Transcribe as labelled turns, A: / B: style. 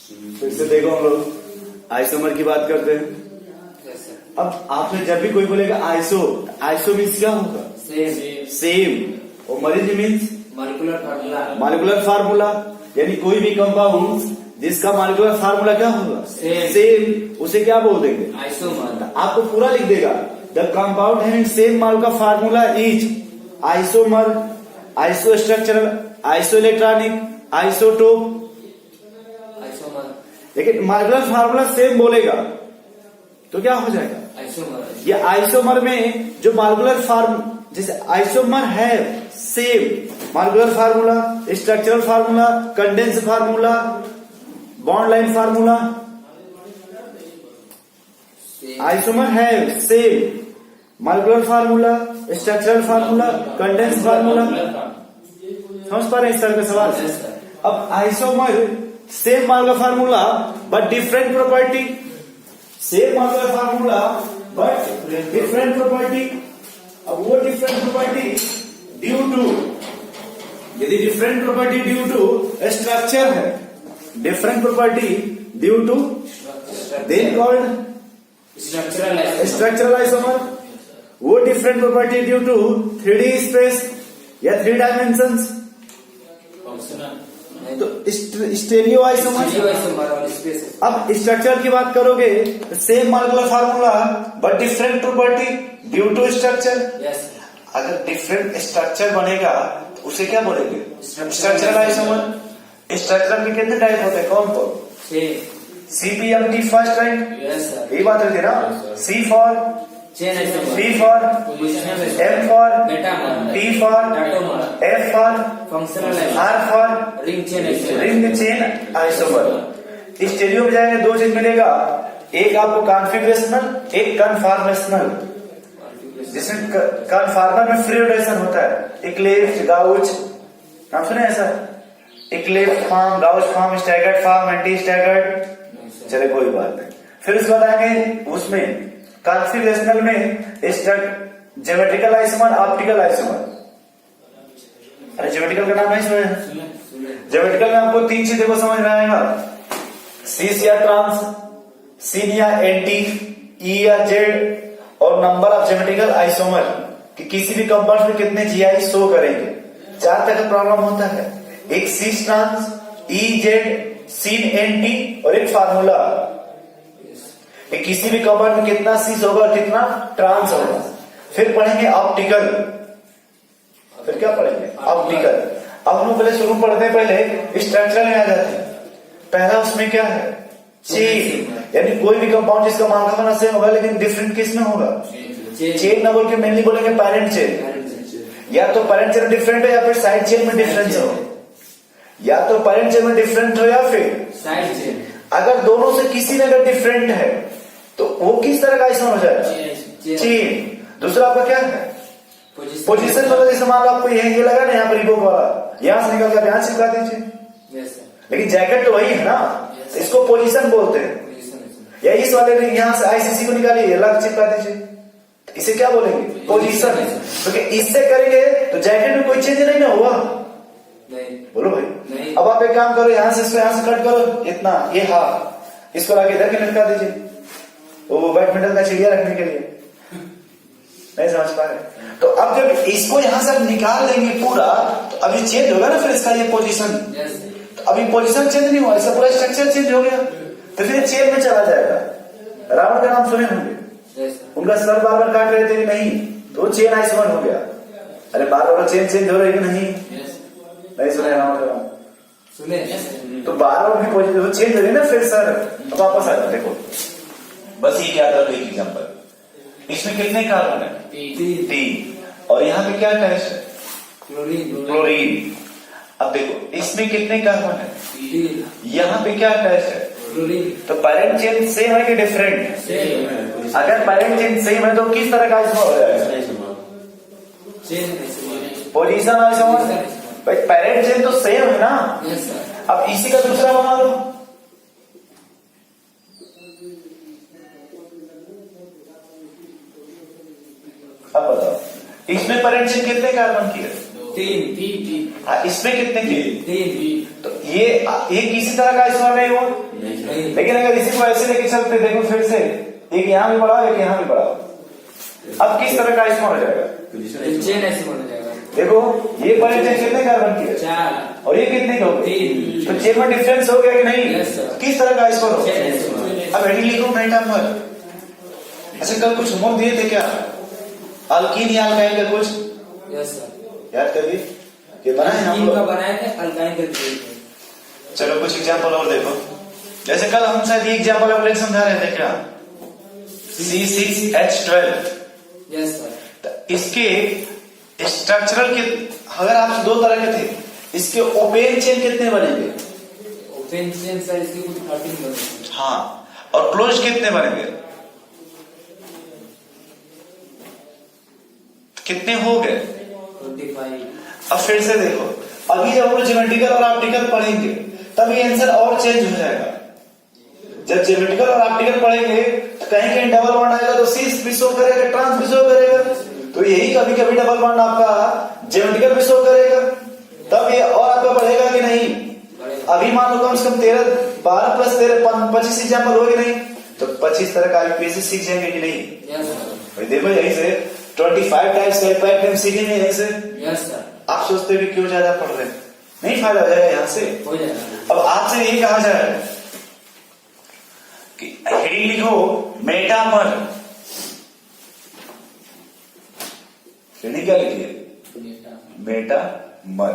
A: फिर से देखो हम लोग आइसोमर की बात करते हैं। अब आपने जब भी कोई बोलेगा आइसो, आइसो मीन्स क्या होगा? सेम। और मरीज मीन्स मॉलिक्यूलर फार्मूला, यानी कोई भी कंपाउंड जिसका मॉलिक्यूलर फार्मूला क्या होगा? सेम। उसे क्या बोल देंगे? आइसोमर। आपको पूरा लिख देगा, the compound having same molecular formula is isomer, iso structural, iso electronic, isotope. लेकिन मॉलिक्यूलर फार्मूला सेम बोलेगा तो क्या हो जाएगा? आइसोमर। ये आइसोमर में जो मॉलिक्यूलर फार्म, जैसे आइसोमर है same molecular formula, structural formula, condensed formula, bond line formula, isomer है same molecular formula, structural formula, condensed formula. समझ पा रहे हैं इस तरह का सवाल? अब isomer same molecular formula but different property, same molecular formula but different property. अब वो डिफरेंट प्रॉपर्टी ड्यू टू, यदि different property due to structure है, different property due to then called structural isomer. वो different property due to 3D space या 3 dimensions तो stereo isomer. अब structure की बात करोगे तो same molecular formula but different property due to structure. अगर डिफरेंट स्ट्रक्चर बनेगा तो उसे क्या बोलेंगे? Structural isomer. स्ट्रक्चर के कितने टाइप होते हैं? कौन कौन? CPMT फर्स्ट टाइप, यही बात होती है ना? C for P for M for T for F for R for ring chain isomer. Stereo में जाएंगे दो चीज मिलेगा, एक आपको कॉन्फ़िगरेशनल, एक कन्फॉर्मेशनल। जिसमें कन्फॉर्मर में फ्री रोटेशन होता है, इक्लिप्स, गाउच, नाम सुने ऐसा? Eclipse form, gauche form, staggered form, anti staggered. चले कोई बात नहीं। फिर उसके बाद आएंगे उसमें कॉन्फ़िगरेशनल में ज्योमेट्रिकल आइसोमर, ऑप्टिकल आइसोमर। अरे ज्योमेट्रिकल का नाम नहीं सुना? ज्योमेट्रिकल में आपको 3 चीजें को समझ में आएगा, सीस या ट्रांस, सीन या एंटी, ई या जेड, और नंबर ऑफ ज्योमेट्रिकल आइसोमर कि किसी भी कंपाउंड में कितने जीआई शो करेंगे। 4 तरह का प्रॉब्लम होता है, एक cis trans, E Z, syn anti, और एक फार्मूला कि किसी भी कंपाउंड में कितना सीस होगा, कितना ट्रांस होगा। फिर पढ़ेंगे ऑप्टिकल। फिर क्या पढ़ेंगे? ऑप्टिकल। अब हम पहले शुरू पढ़ते हैं, पहले स्ट्रक्चरल में आ जाते हैं। पहला उसमें क्या है? चेन, यानी कोई भी कंपाउंड जिसका मार्का सेम होगा लेकिन डिफरेंट किस में होगा? चेन ना बोल के मेनली बोलेंगे पैरेंट चेन। या तो पैरेंट चेन डिफरेंट हो या फिर साइड चेन में डिफरेंस हो, या तो पैरेंट चेन में डिफरेंट हो या फिर साइड चेन। अगर दोनों से किसी में अगर डिफरेंट है तो वो किस तरह का आइसोमर हो जाएगा? चेन। दूसरा आपका क्या है? पोजीशन। मतलब जैसे मान लो आपको ये लगा ना यहाँ पर रिबोक वाला, यहां से निकल कर यहां चिपका दीजिए, लेकिन जैकेट तो वही है ना, इसको पोजीशन बोलते हैं। या इस वाले ने यहां से आईसीसी को निकालिए, अलग चिपका दीजिए, इसे क्या बोलेंगे? पोजीशन। क्योंकि इससे करेंगे तो जैकेट में कोई चेंज नहीं ना हुआ। बोलो भाई। अब आप एक काम करो, यहां से इसको यहां से कट करो, इतना ये हाफ, इसको लाके इधर के लटका दीजिए, वो बैडमिंटन का चिड़िया रखने के लिए। नहीं समझ पा रहे? तो अब जब इसको यहां से निकाल लेंगे पूरा, तो अभी चेंज होगा ना फिर इसका ये पोजीशन। तो अभी पोजीशन चेंज नहीं हुआ, इसका पूरा स्ट्रक्चर चेंज हो गया, तो फिर चेन में चला जाएगा। रावण का नाम सुने होंगे, उनका सर बार बार काट रहे थे नहीं, तो वो चेन आइसोमर हो गया। अरे बार बार चेन चेंज हो रही है नहीं? नहीं सुने रावण का नाम? सुने। तो बार बार भी पोजीशन चेंज हो रही है ना फिर सर। अब वापस आ जाओ, देखो बस ये क्या कर रही एग्जाम्पल, इसमें कितने कार्बन है? 3। और यहाँ पे क्या टेस्ट है? क्लोरीन। अब देखो इसमें कितने कार्बन है? 3। यहाँ पे क्या टेस्ट है? क्लोरीन। तो पैरेंट चेन सेम है कि डिफरेंट? सेम। अगर पैरेंट चेन सेम है तो किस तरह का आइसोमर हो जाएगा? Position isomer. भाई पैरेंट चेन तो सेम है ना। अब इसी का दूसरा बना लो, अब बताओ इसमें पैरेंट चेन कितने कार्बन की है? 3। इसमें कितने की? 3। तो ये किसी तरह का स्मरण नहीं हुआ, लेकिन अगर इसी को ऐसे लेके चलते, देखो फिर से एक यहाँ भी बढ़ाओ एक यहाँ भी बढ़ाओ, अब किस तरह का स्मरण हो जाएगा?
B: चेन ऐसे बन जाएगा।
A: देखो ये पहले चेन कितने कार्बन की है?
B: 4
A: और ये कितने का हो गया?
B: 3।
A: तो चेन में डिफरेंस हो गया कि नहीं?
B: Yes, sir.
A: किस तरह का स्मरण हो?
B: चेन।
A: अब हेडिंग लिखो मेटामर। अच्छा कल कुछ होमवर्क दिए थे क्या? अल्कीन या अल्काइन का कुछ
B: यस सर,
A: याद करिए कि बनाए हम
B: अल्कीन का
A: लोग।
B: बनाए थे, अल्काइन का दिए थे।
A: चलो कुछ एग्जांपल और देखो, जैसे कल हम शायद ये एग्जांपल आप लोग समझा रहे थे क्या? C6H12।
B: यस सर,
A: इसके स्ट्रक्चरल के अगर आप दो तरह के थे, इसके ओपेन चेन कितने बनेंगे?
B: ओपन चेन सर इसकी कुछ 13 बने।
A: हाँ, और क्लोज कितने बनेंगे? कितने हो गए?
B: 25।
A: अब फिर से देखो, अभी जब हम ज्योमेट्रिकल और ऑप्टिकल पढ़ेंगे तब ये आंसर और चेंज हो जाएगा। जब ज्योमेट्रिकल और ऑप्टिकल पढ़ेंगे तो कहीं कहीं डबल बॉन्ड आएगा तो सिस भी शो करेगा, ट्रांस भी शो करेगा, तो यही कभी कभी डबल बॉन्ड आपका ज्योमेट्रिकल भी शो करेगा, तब ये और आपका बढ़ेगा कि नहीं? अभी मान लो कम से कम 12 प्लस 13 25 एग्जाम्पल हो गए नहीं, तो 25 तरह का आईपीएससी सीख जाएंगे कि नहीं?
B: यस सर,
A: देखो यही से 25 टाइप्स का पैटर्न सीखेंगे यहीं से।
B: यस सर,
A: आप सोचते हो कि क्यों ज्यादा पढ़ रहे हैं, नहीं फायदा हो जाएगा यहाँ से।
B: हो जाएगा।
A: अब आपसे यही कहा जाए कि हेडिंग लिखो मेटामर, हेडिंग क्या लिखिए? मेटामर।